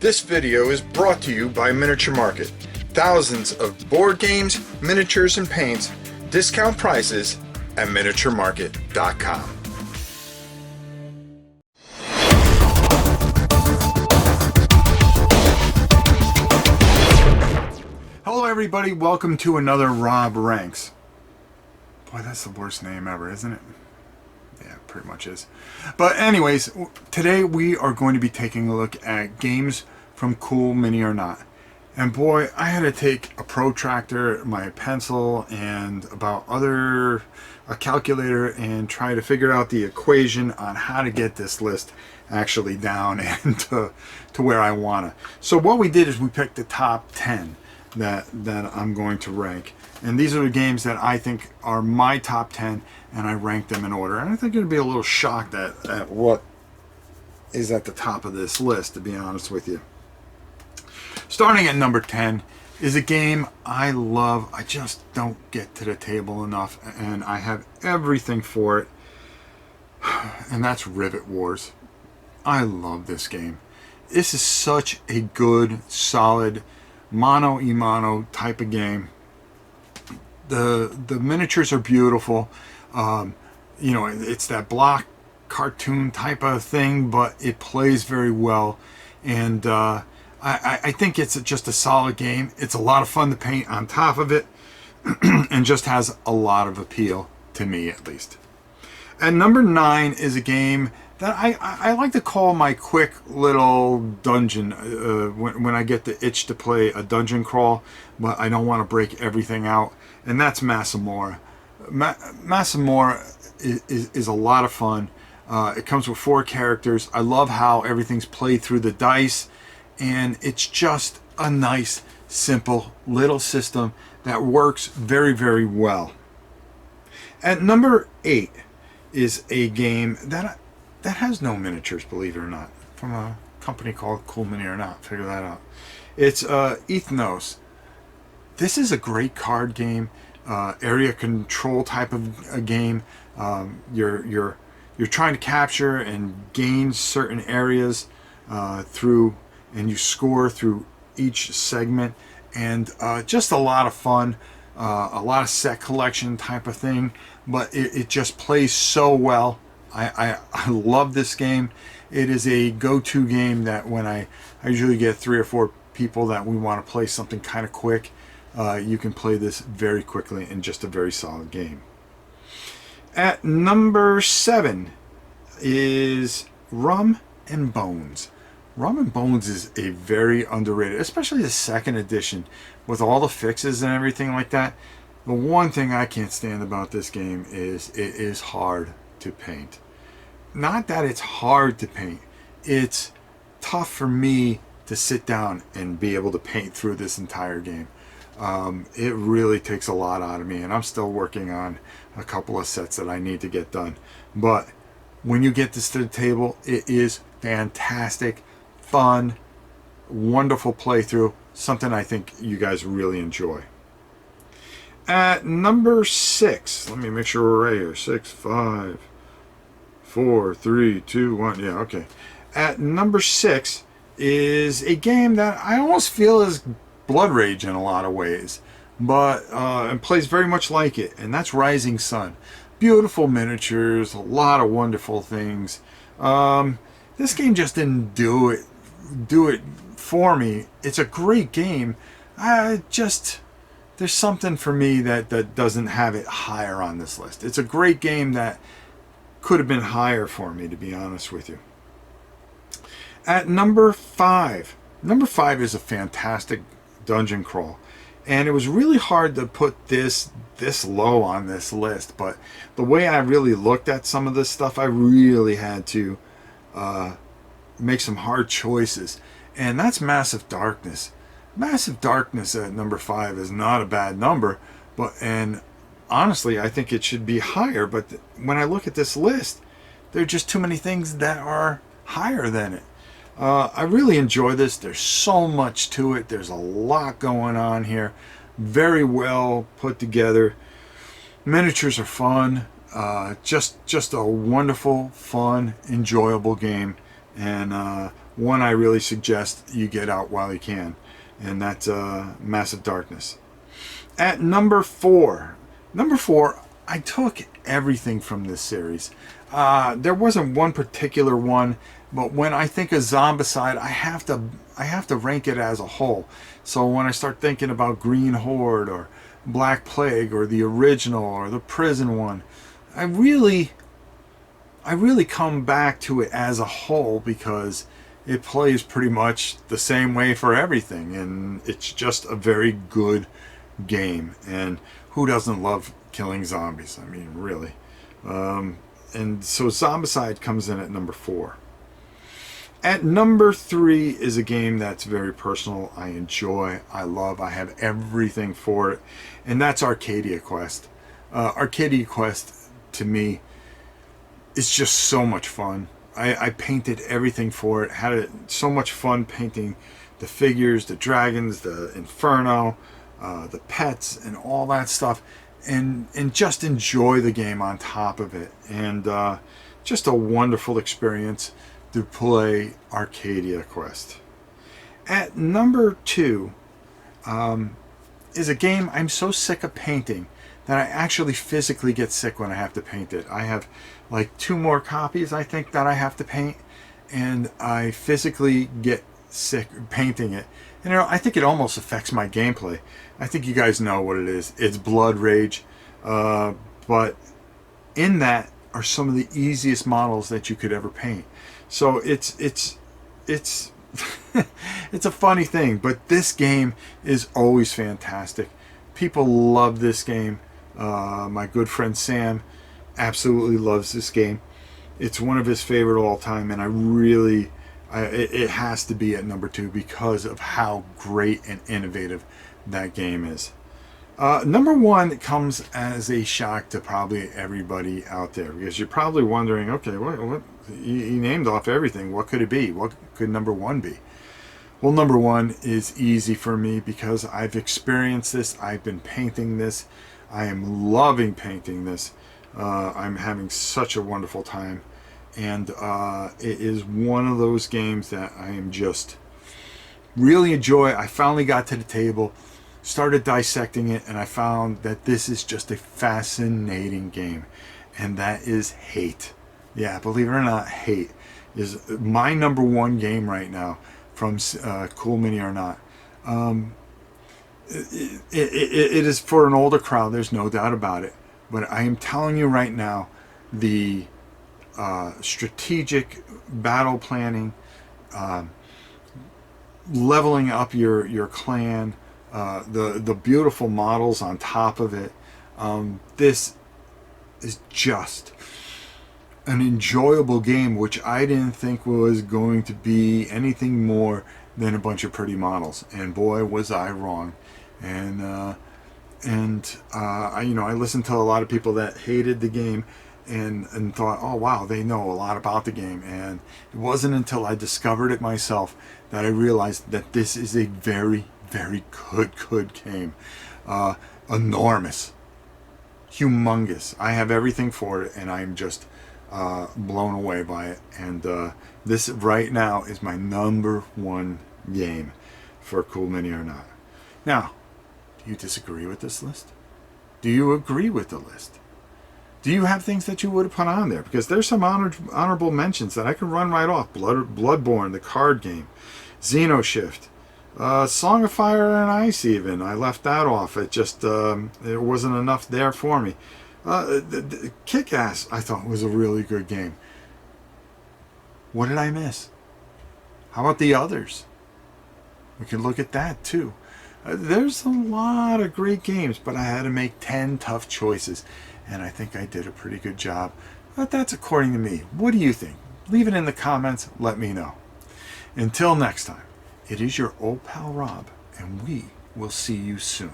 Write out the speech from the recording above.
This video is brought to you by Miniature Market. Thousands of board games, miniatures, and paints, discount prices at miniaturemarket.com. Hello everybody, welcome to another Rob Ranks. Boy, that's the worst name ever, isn't it? Yeah, pretty much is. But anyways, today we are going to be taking a look at games from Cool Mini or Not. And boy, I had to take a protractor, my pencil, and a calculator and try to figure out the equation on how to get this list actually down and to where I want to. So what we did is we picked the top 10 that I'm going to rank. And these are the games that I think are my top 10, and I ranked them in order. And I think you'll be a little shocked at what is at the top of this list, to be honest with you. Starting at number 10 is a game I love. I just don't get to the table enough, and I have everything for it. And that's Rivet Wars. I love this game. This is such a good, solid, mono-e-mono type of game. The miniatures are beautiful. You know, it's that block cartoon type of thing, but it plays very well. And I think it's just a solid game. It's a lot of fun to paint on top of it, and just has a lot of appeal to me, at least. And number 9 is a game that I like to call my quick little dungeon when I get the itch to play a dungeon crawl, but I don't want to break everything out, and that's Massamore. Massamore is a lot of fun. It comes with 4 characters. I love how everything's played through the dice, and it's just a nice, simple little system that works very, very well. At number 8 is a game that has no miniatures, believe it or not, from a company called Cool Mini or Not. Figure that out. It's Ethos. This is a great card game, area control type of a game. You're trying to capture and gain certain areas and you score through each segment, and just a lot of fun, a lot of set collection type of thing, but it just plays so well. I love this game. It is a go-to game that when I usually get 3 or 4 people that we want to play something kind of quick, you can play this very quickly in just a very solid game. At number 7 is Rum and Bones. Rum and Bones is a very underrated, especially the 2nd edition with all the fixes and everything like that. The one thing I can't stand about this game is it is hard to paint. Not that it's hard to paint, it's tough for me to sit down and be able to paint through this entire game. It really takes a lot out of me, and I'm still working on a couple of sets that I need to get done. But when you get this to the table, it is fantastic, fun, wonderful playthrough, something I think you guys really enjoy. At number 6, let me make sure we're right here. 6, 5, 4, 3, 2, 1. Yeah, okay. At number 6 is a game that I almost feel is Blood Rage in a lot of ways, but and plays very much like it, and that's Rising Sun. Beautiful miniatures, a lot of wonderful things. This game just didn't do it for me. It's a great game. There's something for me that doesn't have it higher on this list. It's a great game that could have been higher for me, to be honest with you. At number 5 is a fantastic dungeon crawl, and it was really hard to put this low on this list, but the way I really looked at some of this stuff, I really had to make some hard choices, and that's Massive Darkness. Massive Darkness at number 5 is not a bad number, and honestly I think it should be higher, but when I look at this list, there are just too many things that are higher than it. I really enjoy this. There's so much to it. There's a lot going on here. Very well put together. Miniatures are fun. Just a wonderful, fun, enjoyable game. And one I really suggest you get out while you can, and that's Massive Darkness. At number 4, I took everything from this series. There wasn't one particular one, but when I think of Zombicide, I have to rank it as a whole. So when I start thinking about Green Horde or Black Plague or the original or the prison one, I really come back to it as a whole because it plays pretty much the same way for everything, and it's just a very good game. And who doesn't love killing zombies? I mean, really. And so Zombicide comes in at number 4. At number 3 is a game that's very personal. I enjoy, I love, I have everything for it, and that's Arcadia Quest. Arcadia Quest, to me, is just so much fun. I painted everything for it, had so much fun painting the figures, the dragons, the inferno, the pets, and all that stuff, and just enjoy the game on top of it. And just a wonderful experience to play Arcadia Quest. At number 2 is a game I'm so sick of painting that I actually physically get sick when I have to paint it. I have like 2 more copies, I think, that I have to paint, and I physically get sick painting it. And I think it almost affects my gameplay. I think you guys know what it is. It's Blood Rage, but in that are some of the easiest models that you could ever paint. So it's it's a funny thing, but this game is always fantastic. People love this game. My good friend Sam absolutely loves this game. It's one of his favorite all time, and it has to be at number 2 because of how great and innovative that game is. Number 1 comes as a shock to probably everybody out there, because you're probably wondering, okay, what you named off everything. What could it be? What could number 1 be? Well, number 1 is easy for me because I've experienced this. I've been painting this. I am loving painting this. I'm having such a wonderful time. And it is one of those games that I am just really enjoy. I finally got to the table, started dissecting it, and I found that this is just a fascinating game. And that is Hate. Yeah, believe it or not, Hate is my number 1 game right now from Cool Mini or Not. It is for an older crowd, there's no doubt about it. But I am telling you right now, the strategic battle planning, leveling up your clan, the beautiful models on top of it, this is just an enjoyable game, which I didn't think was going to be anything more than a bunch of pretty models, and boy was I wrong. And I listened to a lot of people that hated the game and thought, oh wow, they know a lot about the game. And it wasn't until I discovered it myself that I realized that this is a very, very good game. Enormous, humongous. I have everything for it, and I'm just blown away by it. And this right now is my number 1 game for Cool Mini or Not. Now, do you disagree with this list? Do you agree with the list? Do you have things that you would have put on there? Because there's some honorable mentions that I can run right off. Bloodborne, the card game, Xenoshift, Song of Fire and Ice even. I left that off. It just, there wasn't enough there for me. Kick-Ass, I thought, was a really good game. What did I miss? How about the others? We can look at that too. There's a lot of great games, but I had to make 10 tough choices, and I think I did a pretty good job. But that's according to me. What do you think? Leave it in the comments. Let me know. Until next time, it is your old pal Rob, and we will see you soon.